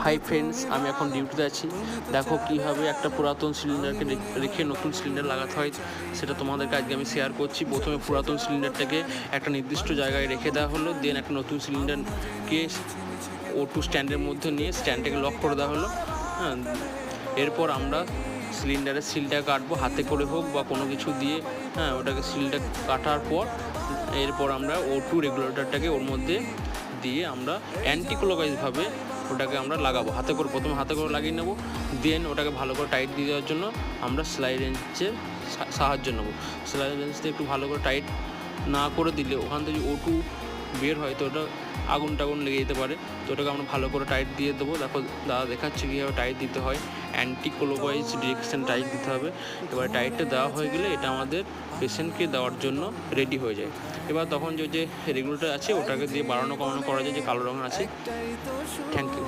Hi friends, আমি এখন ডিউটিতে আছি। দেখো কীভাবে একটা পুরাতন সিলিন্ডারকে রেখে নতুন সিলিন্ডার লাগাতে হয় সেটা তোমাদেরকে আজকে আমি শেয়ার করছি। প্রথমে পুরাতন সিলিন্ডারটাকে একটা নির্দিষ্ট জায়গায় রেখে দেওয়া হলো, দেন একটা নতুন সিলিন্ডারকে O2 স্ট্যান্ডের মধ্যে নিয়ে স্ট্যান্ডটাকে লক করে দেওয়া হলো। হ্যাঁ, এরপর আমরা সিলিন্ডারের সিলটা কাটবো, হাতে করে হোক বা কোনো কিছু দিয়ে। হ্যাঁ, ওটাকে সিলটা কাটার পর এরপর আমরা O2 রেগুলেটরটাকে ওর মধ্যে দিয়ে আমরা অ্যান্টি ক্লকওয়াইজভাবে ওটাকে আমরা লাগাবো। প্রথমে হাতে করে লাগিয়ে নেবো, দেন ওটাকে ভালো করে টাইট দিয়ে দেওয়ার জন্য আমরা সেলাই রেঞ্চের সাহায্য নেবো। সেলাই রেঞ্চটা একটু ভালো করে টাইট না করে দিলে ওখান থেকে O2 বের হয়, তো ওটা আগুন টাগুন লেগে যেতে পারে। তো ওটাকে আমরা ভালো করে টাইট দিয়ে দেবো। দেখো দাদা দেখাচ্ছে কীভাবে টাইট দিতে হয়, অ্যান্টি ক্লকওয়াইজ ডিরেকশন টাইট দিতে হবে। এবার টাইটটা দেওয়া হয়ে গেলে এটা আমাদের পেশেন্টকে দেওয়ার জন্য রেডি হয়ে যায়। এবার তখন যে রেগুলেটর আছে ওটাকে দিয়ে বাড়ানো কমানো করা যায়, যে কালো রঙের আছে। Thank you.